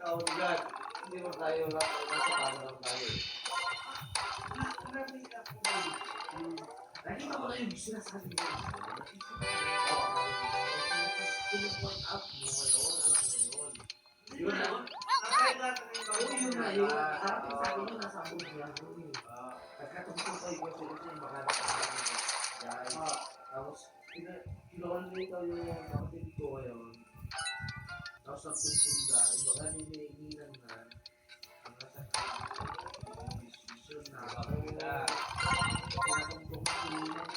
ikaw, God, hindi mo tayo nasa pangalaman tayo. Nakita mo na yung sinasabi mo. Pin-point out mo ngayon, alam mo yun. Yun na. Yun na yun. Parang sabi nyo, nasa abog niya. Nagkatungkol tayo yung sila yung baka nakakalimutan. Tapos, kinuhan nito yung kapatid ko ngayon. Tapos nagsusunda, baka niligilan na ang kasakit. Decision na. Pinatungkol ko nila na.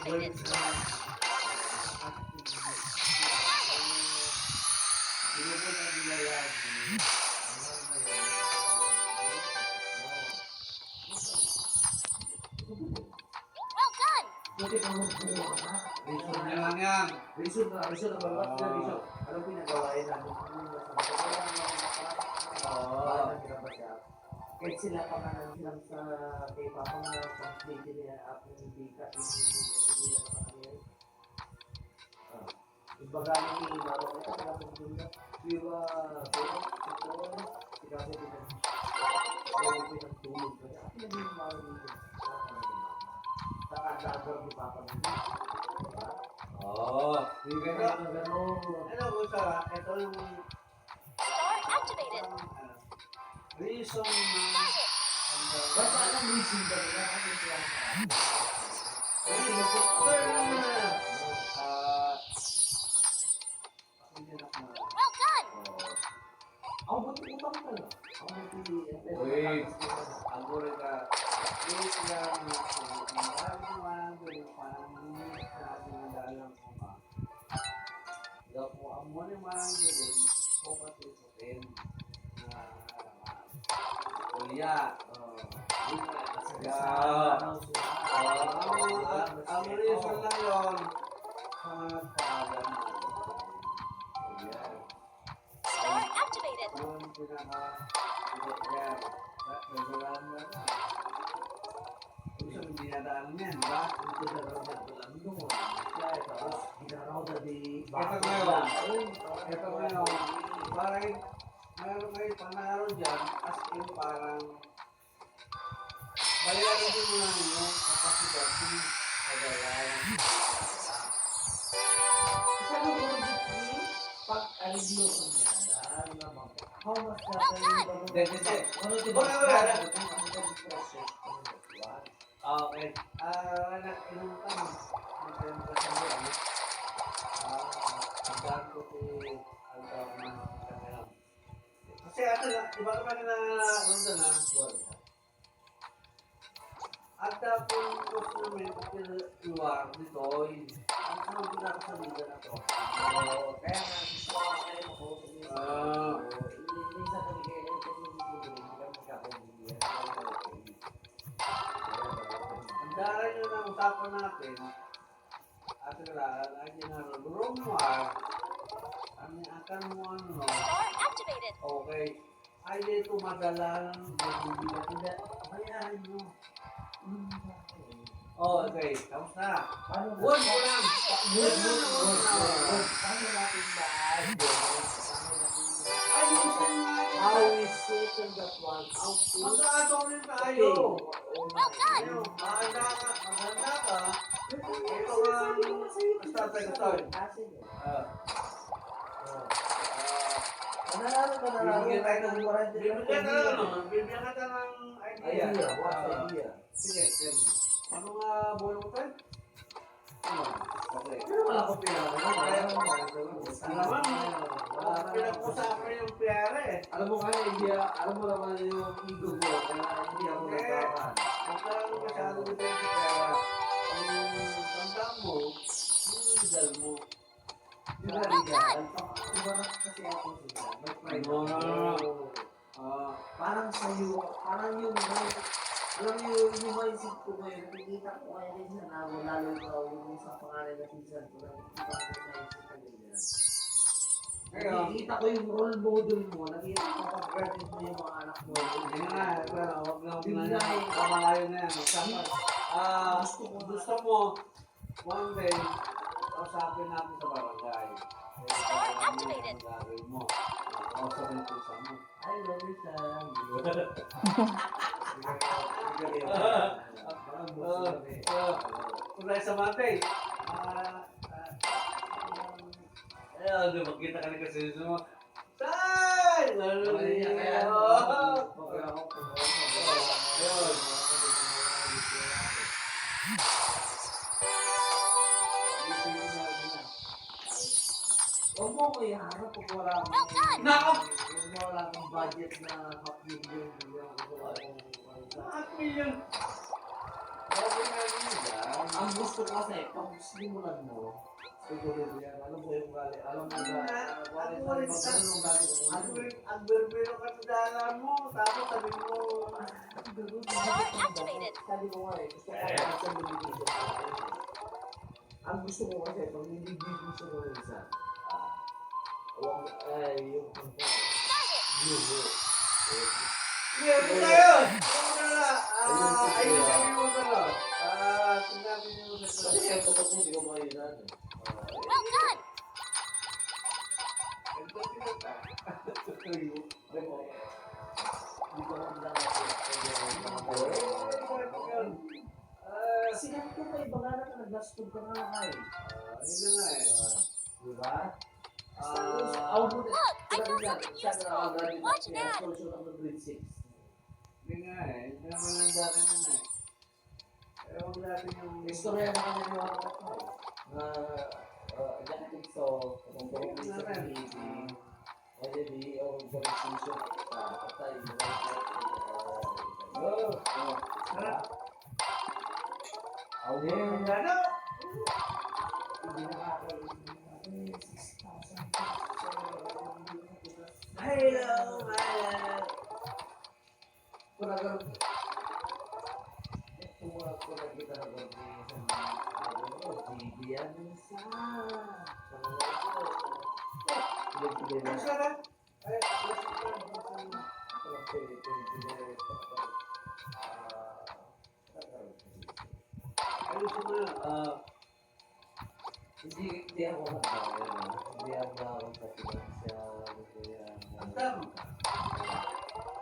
Buwan sa Binubon ang nilayan. Well done! Buti ka mo buwa ka. Reason niya lang yan. Reason na bawat na reason. Anong pinagawain namin? Kahit sila pa nga lang sa kay Papa nga pang-plate nila at yung bika hindi na naman Ibaga ni Maro, ito pala kung doon na Diwa, ito, sikaso din ang pinagtulog kasi ako na yung Maro dito nakadagar ni Papa dito Oo. hindi ka na gano'n Ano ko sa, ito yung Star activated! reason na ba't ba ang reason ba nila? Ano siya? Well done! Ako buti utang ka lang. Ako buti Wait. Ako rin ka, wait lang marami sa ating dalang kuma. Daw po ang muna marami din, kapatid na kuya. Ang reason lang yun, sa mga paalam mo. Star activated! Yung pinaka-pinag-yan, nagawaan mo na. Kung saan hindi nadaan yan, di ba? Ito na raw na alam mo. Tapos, ginaraw na di... Ito ngayon, parang mayroon kayo panaro dyan, as in parang bayaran din mo lang yung kapasidad ng kagayan. Isa mo kung pag aliblo ko niya, dahil naman, how much na tayo yung bago? Ano di ba? Okay. Inom ka mo. Inom ka sa mga. Ang ko ang tawag ng kanilang. Kasi ito na, di ba kapag na-ronda na, at kung gusto namin luwag dito, ang sunod na sa liga na to. Kaya nga, gusto ko kayo ako. Minsan kami kayo lang kasi hindi kami magkakaibigan. Ang dara nyo na usapan natin, at kailangan, ay ginaro, Romar, ang akan mo ano, Star activated! okay, ay dito madalang, hindi, bayaran mo. Oh, okay, tapos na. Wood mo lang. Wood. Paano natin ba? Ay, minsan nga. How we settle that one out to... Mag-aatong rin tayo. Well done! Ayun, maganda ka. Ito ang bibigyan tayo ng bibigyan ka ng idea. idea. Sige, tell me. Ano nga buhay mo tayo? Okay. Pero wala ko pera. Naman, pinag-usapan yung piyara eh. Alam mo kaya, alam mo naman yung ego ko, kaya hindi ako nagkakan. Magkaroon masyado dito yung piyara. Ang tanda mo, yung legal mo. Diba, legal? Iba na kasi ako sila. May pride ako. Parang sa'yo, parang yung alam niyo, yung mindset ko ngayon, nakikita ko kaya rin sa nago, lalo ikaw, yung sa pangalan na pinsan ko, nakikita ko yung mindset ko ganyan. Nakikita ko yung role model mo, nakikita ko pag-graduate mo yung mga anak mo. Hindi nga, huwag na Bigay. kamalayo na yan. Gusto mo, one day, kausapin natin sa barangay. Star activated. Gagawin mo. Ako sa may pusa mo. Ay, Lois lang. Kunay sa matay. Ayun, makita ka na kasi mo. Tay! Lalo niya. Huwag mo ko iharap kung wala akong... Well done. Nako! Kung wala akong budget na half million. Bakit mo yun? Bakit nga yun yan? Ang gusto ko kasi, pag simulan mo, siguro yan, alam mo yung gali, alam mo ba, Ang berbero ka sa dala mo, tapos sabi mo, Star activated. sabi ko nga eh, gusto ko kasi sa limitation. Ang gusto ko kasi, pag hindi gusto ko yung isa, yung yugo. meron tayo! Ayun sabi mo ka na. Sinabi mo sa Kasi kaya kapag mo, hindi ko makailan. Well done. Hindi ko lang sinabi ko pa, iba nga na ka, nag-lastod ka nga kayo. Diba? Look, I found something useful. Watch an ad. Hindi nga eh. Hindi naman ang dati nun eh. Ewan natin yung... Istorya na kami ni Waka ko. Na, dati so, kung kung isa ka ni di o organization, patay, Yung ano? hindi Hello, man! Kurang ito kurang kita Bibian sa Masa ka? Ay, ayos mo na. Hindi ako hindi ako sa financial Ang tama.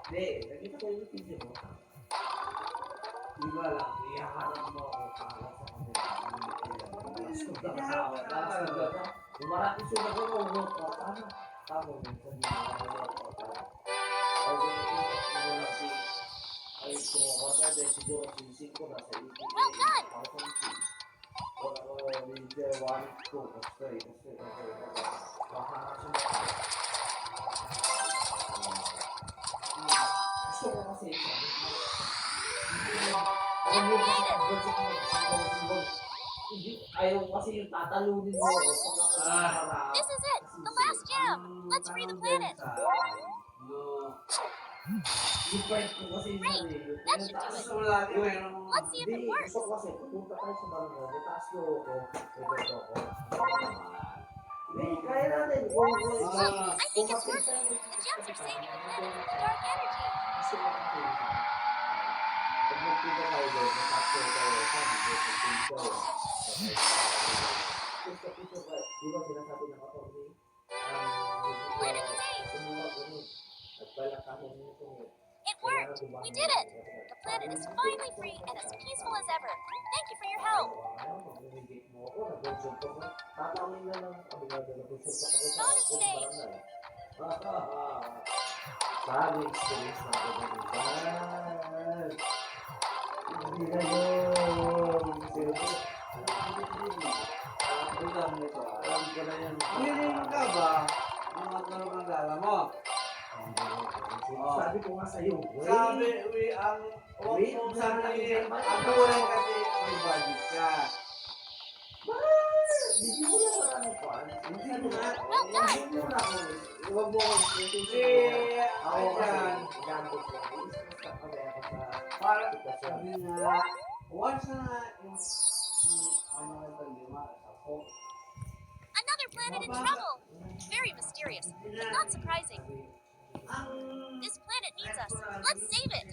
hindi, nakita ko yung video mo. Di ba lang? Iyaharap mo ako para sa kanila. Gusto ka kasawa. Kung maraming sulat ko, huwag ko. Tama mo. Sabi mo. Ay, kung ako sa siguro sinising ko nasa ipin. Well done. Wala ko, hindi one ko. Kasi. Baka gusto ko kasi ayaw kasi yung tatalunin mo This is it. The last gem. Let's free the planet. yung point ko kasi Great. That should do it. Gusto mo natin meron Let's see if it works. gusto ko kasi pupunta tayo sa barangay itaas ko ako kaya natin Look, I think it's working. The gems are saving the planet from the dark energy. gusto ko kasi pag magpunta tayo doon itaas ko tayo di ba sinasabi ng attorney Planet is saved. nagpalakahan nito It worked. We did it. The planet is finally free and as peaceful as ever. Thank you for your help. Bonus stage. Sabi, experience na ako ng hindi na yun. Alam nito. Alam ko na yan. Hiling ka ba? Yung magkaroon ng dala mo? Sabi ko nga sa'yo, Sabi, ang huwag mong sabihin, ako rin kasi may budget ka. hindi mo na marami pa. Hindi mo na. Well done. Hindi mo na ako. Huwag mo ako. Ako dyan. Gambit lang. Iisip ka kami ako sa Para, aplikasyon. sabi nga, once na yung ano ito, lima, ako. Another planet in trouble. Very mysterious, but not surprising. This planet needs us. Let's save it.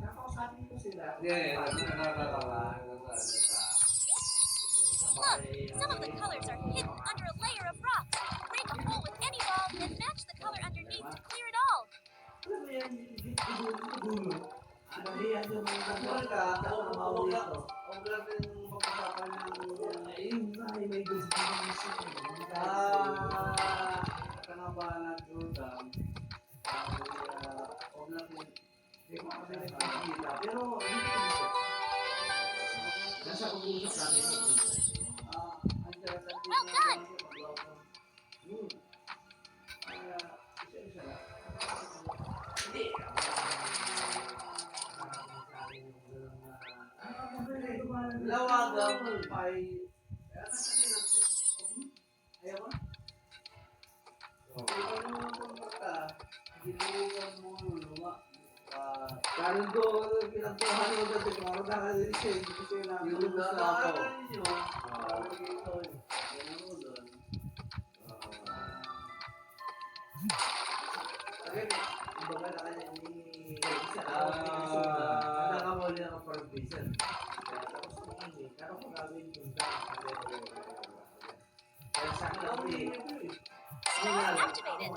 Nakausapin ko sila. Yeah, nakakatawa. Look, some of the colors may gusto ko mismo. Kanabahan at Jordan. Huwag natin. Hindi ko kami nagkikita. Pero hindi ko gusto. Nasa pag-uusap namin ng minsan. Well done! Hindi. Lawagan mo pa ayaw mo? Ano mo ka? Gilugan mo luma. Karon ko, pinagtuhan mo dati kung ako nakalilis siya, hindi ko siya lang. Yung Gusto ako. lawagan ninyo. Sabi dito. Yan mo doon. Again, kumbaga na kanya ni isa nakamuli ng parbisan. Tapos kumain eh. Kano ko gawin yung kaya sa akin ako eh. Activated.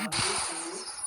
Started!